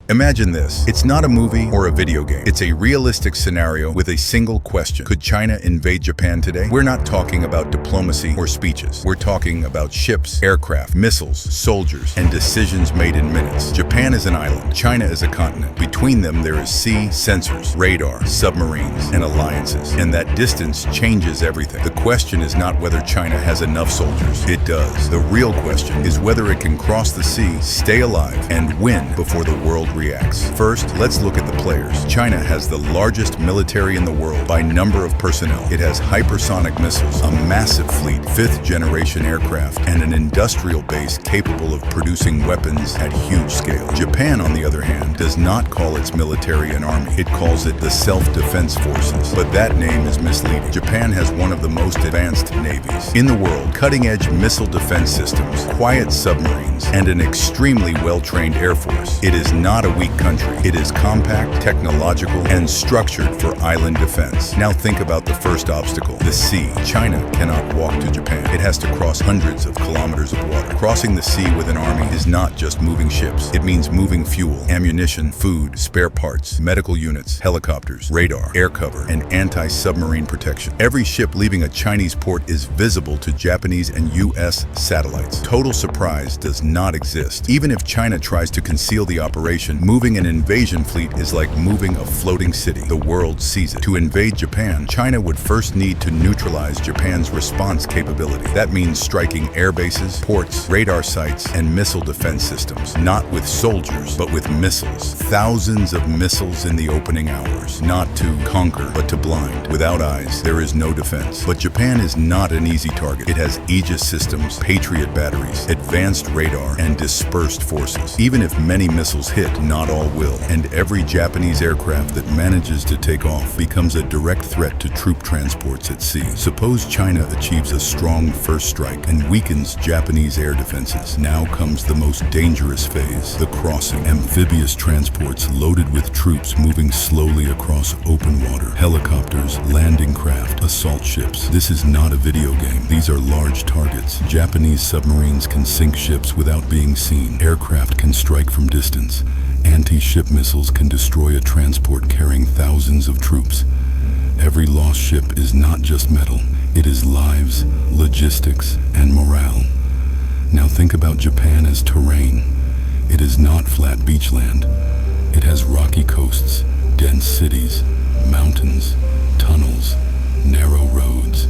Imagine this. It's not a movie or a video game. It's a realistic scenario with a single question. Could China invade Japan today? We're not talking about diplomacy or speeches. We're talking about ships, aircraft, missiles, soldiers, and decisions made in minutes. Japan is an island. China is a continent. Between them, there is sea, sensors, radar, submarines, and alliances. And that distance changes everything. The question is not whether China has enough soldiers. It does. The real question is whether it can cross the sea, stay alive, and win before the world reacts. First, let's look at the players. China has the largest military in the world by number of personnel. It has hypersonic missiles, a massive fleet, fifth-generation aircraft, and an industrial base capable of producing weapons at huge scale. Japan, on the other hand, does not call its military an army. It calls it the Self-Defense Forces. But that name is misleading. Japan has one of the most advanced navies in the world, cutting-edge missile defense systems, quiet submarines, and an extremely well-trained air force. It is not a weak country. It is compact, technological, and structured for island defense. Now think about the first obstacle, the sea. China cannot walk to Japan. It has to cross hundreds of kilometers of water. Crossing the sea with an army is not just moving ships. It means moving fuel, ammunition, food, spare parts, medical units, helicopters, radar, air cover, and anti-submarine protection. Every ship leaving a Chinese port is visible to Japanese and U.S. satellites. Total surprise does not exist. Even if China tries to conceal the operation, moving an invasion fleet is like moving a floating city. The world sees it. To invade Japan, China would first need to neutralize Japan's response capability. That means striking air bases, ports, radar sites, and missile defense systems. Not with soldiers, but with missiles. Thousands of missiles in the opening hours. Not to conquer, but to blind. Without eyes, there is no defense. But Japan is not an easy target. It has Aegis systems, Patriot batteries, advanced radar, and dispersed forces. Even if many missiles hit, not all will. And every Japanese aircraft that manages to take off becomes a direct threat to troop transports at sea. Suppose China achieves a strong first strike and weakens Japanese air defenses. Now comes the most dangerous phase, the crossing. Amphibious transports loaded with troops moving slowly across open water. Helicopters, landing craft, assault ships. This is not a video game. These are large targets. Japanese submarines can sink ships without being seen. Aircraft can strike from distance. Anti-ship missiles can destroy a transport carrying thousands of troops. Every lost ship is not just metal. It is lives, logistics, and morale. Now think about Japan as terrain. It is not flat beachland. It has rocky coasts, dense cities, mountains, tunnels, narrow roads.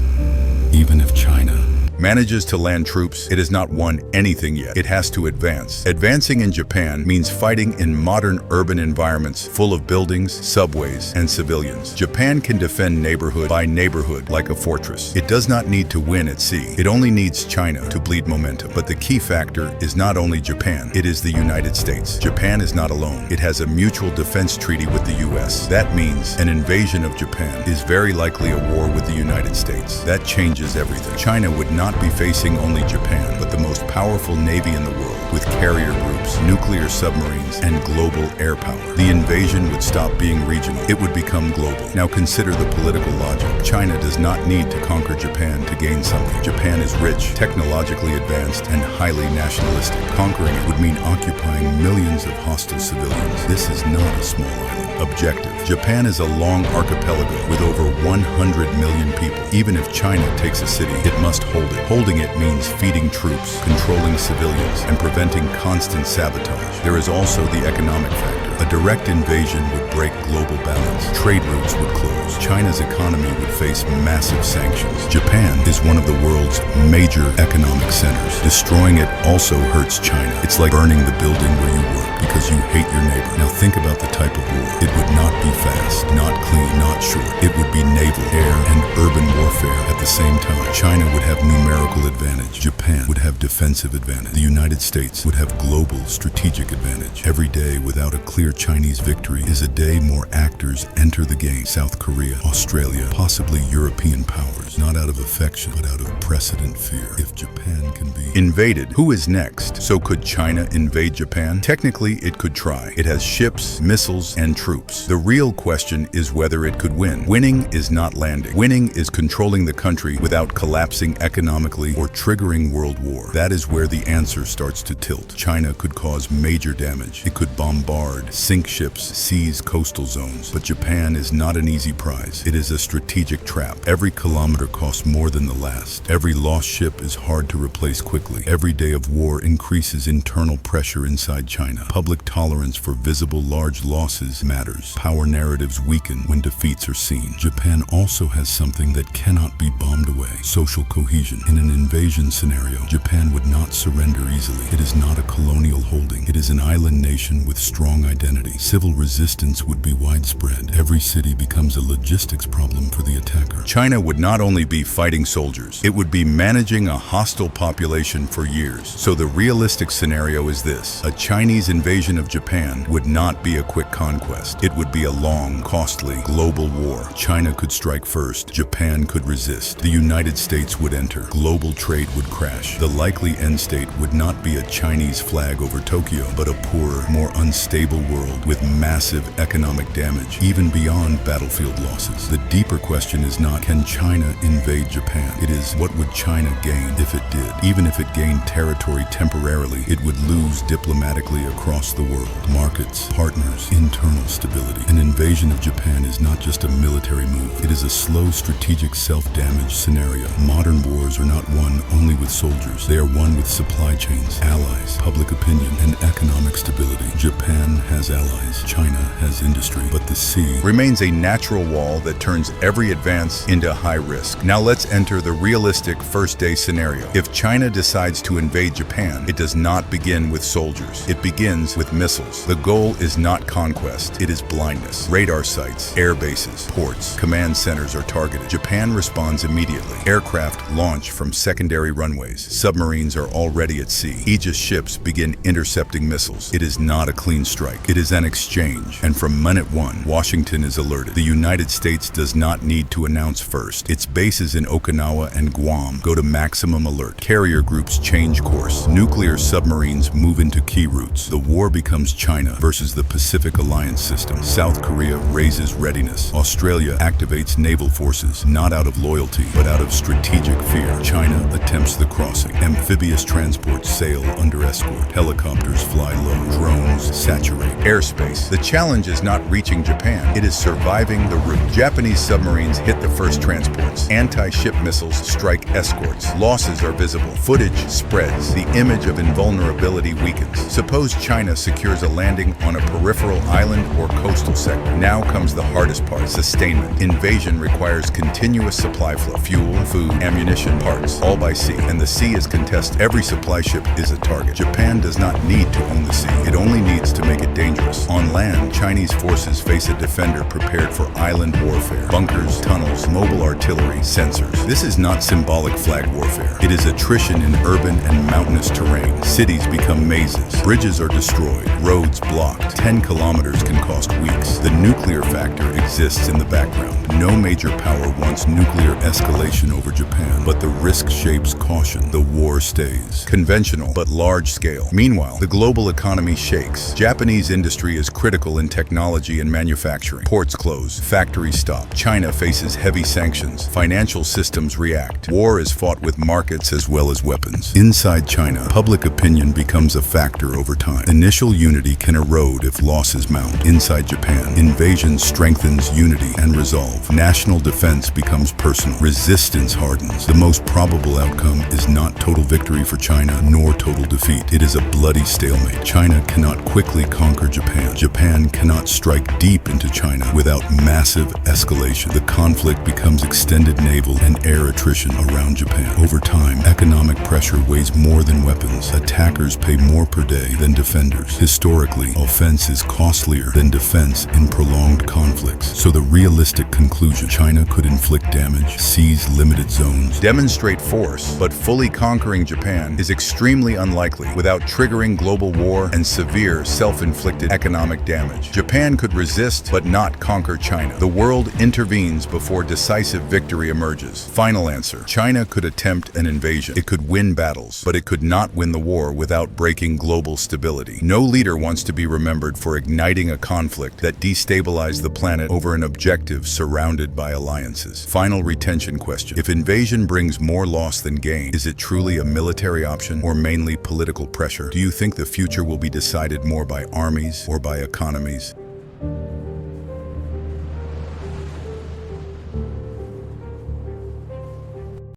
Even if China manages to land troops, it has not won anything yet. It has to advance. Advancing in Japan means fighting in modern urban environments full of buildings, subways, and civilians. Japan can defend neighborhood by neighborhood like a fortress. It does not need to win at sea. It only needs China to bleed momentum. But the key factor is not only Japan, it is the United States. Japan is not alone. It has a mutual defense treaty with the U.S. That means an invasion of Japan is very likely a war with the United States. That changes everything. China would not be facing only Japan, but the most powerful navy in the world, with carrier groups, nuclear submarines, and global air power. The invasion would stop being regional. It would become global. Now consider the political logic. China does not need to conquer Japan to gain something. Japan is rich, technologically advanced, and highly nationalistic. Conquering it would mean occupying millions of hostile civilians. This is not a small island. Objective. Japan is a long archipelago with over 100 million people. Even if China takes a city, it must hold it. Holding it means feeding troops, controlling civilians, and preventing constant sabotage. There is also the economic factor. A direct invasion would break global balance. Trade routes would close. China's economy would face massive sanctions. Japan is one of the world's major economic centers. Destroying it also hurts China. It's like burning the building where you work because you hate your neighbor. Now think about the type of war. It would not be fast, not clean, not short. It would be naval, air, and urban warfare at the same time. China would have numerical advantage. Japan would have defensive advantage. The United States would have global strategic advantage. Every day without a clear Chinese victory is a day more actors enter the game. South Korea, Australia, possibly European powers, not out of affection, but out of precedent fear. If Japan can be invaded, who is next? So could China invade Japan? Technically, it could try. It has has ships, missiles, and troops. The real question is whether it could win. Winning is not landing. Winning is controlling the country without collapsing economically or triggering world war. That is where the answer starts to tilt. China could cause major damage. It could bombard, sink ships, seize coastal zones. But Japan is not an easy prize. It is a strategic trap. Every kilometer costs more than the last. Every lost ship is hard to replace quickly. Every day of war increases internal pressure inside China. Public tolerance for visible large losses matters. Power narratives weaken when defeats are seen. Japan also has something that cannot be bombed away: social cohesion. In an invasion scenario, Japan would not surrender easily. It is not a colonial holding. It is an island nation with strong identity. Civil resistance would be widespread. Every city becomes a logistics problem for the attacker. China would not only be fighting soldiers, it would be managing a hostile population for years. So the realistic scenario is this: a Chinese invasion of Japan would not be a quick conquest. It would be a long, costly, global war. China could strike first. Japan could resist. The United States would enter. Global trade would crash. The likely end state would not be a Chinese flag over Tokyo, but a poorer, more unstable world with massive economic damage, even beyond battlefield losses. The deeper question is not, can China invade Japan? It is, what would China gain if it did? Even if it gained territory temporarily, it would lose diplomatically across the world. Markets, partners, internal stability. An invasion of Japan is not just a military move. It is a slow, strategic self-damage scenario. Modern wars are not won only with soldiers. They are won with supply chains, allies, public opinion, and economic stability. Japan has allies. China has industry. But the sea remains a natural wall that turns every advance into high risk. Now let's enter the realistic first-day scenario. If China decides to invade Japan, it does not begin with soldiers. It begins with missiles. The goal is not conquest. It is blindness. Radar sites, air bases, ports, command centers are targeted. Japan responds immediately. Aircraft launch from secondary runways. Submarines are already at sea. Aegis ships begin intercepting missiles. It is not a clean strike. It is an exchange. And from minute one, Washington is alerted. The United States does not need to announce first. Its bases in Okinawa and Guam go to maximum alert. Carrier groups change course. Nuclear submarines move into key routes. The war becomes China versus the Pacific Alliance system. South Korea raises readiness. Australia activates naval forces, not out of loyalty, but out of strategic fear. China attempts the crossing. Amphibious transports sail under escort. Helicopters fly low. Drones saturate airspace. The challenge is not reaching Japan. It is surviving the route. Japanese submarines hit the first transports. Anti-ship missiles strike escorts. Losses are visible. Footage spreads. The image of invulnerability weakens. Suppose China secures a landing on a peripheral island or coastal sector. Now comes the hardest part: sustainment. Invasion requires continuous supply flow. Fuel, food, ammunition, parts, all by sea. And the sea is contested. Every supply ship is a target. Japan does not need to own the sea. It only needs to make it dangerous. On land, Chinese forces face a defender prepared for island warfare. Bunkers, tunnels, mobile artillery, sensors. This is not symbolic flag warfare. It is attrition in urban and mountainous terrain. Cities become mazes. Bridges are destroyed. Roads blocked. 10 kilometers can cost weeks. The nuclear factor exists in the background. No major power wants nuclear escalation over Japan, but the risk shapes caution. The war stays conventional but large scale. Meanwhile, the global economy shakes. Japanese industry is critical in technology and manufacturing. Ports close. Factories stop. China faces heavy sanctions. Financial systems react. War is fought with markets as well as weapons. Inside China, public opinion becomes a factor over time. Initial unity can erode if losses mount. Inside Japan, invasion strengthens unity and resolve. National defense becomes personal. Resistance hardens. The most probable outcome is not total victory for China nor total defeat. It is a bloody stalemate. China cannot quickly conquer Japan. Japan cannot strike deep into China without massive escalation. The conflict becomes extended naval and air attrition around Japan. Over time, economic pressure weighs more than weapons. Attackers pay more per day than defenders. Historically, offense is costlier than defense in prolonged conflicts. So the realistic conclusion: China could inflict damage, seize limited zones, demonstrate force, but fully conquering Japan is extremely unlikely without triggering global war and severe self-inflicted economic damage. Japan could resist but not conquer China. The world intervenes before decisive victory emerges. Final answer: China could attempt an invasion. It could win battles, but it could not win the war without breaking global stability. No leader wants to be remembered for igniting a conflict that destabilized the planet over an objective surrounded by alliances. Final retention question. If invasion brings more loss than gain, is it truly a military option or mainly political pressure? Do you think the future will be decided more by armies or by economies?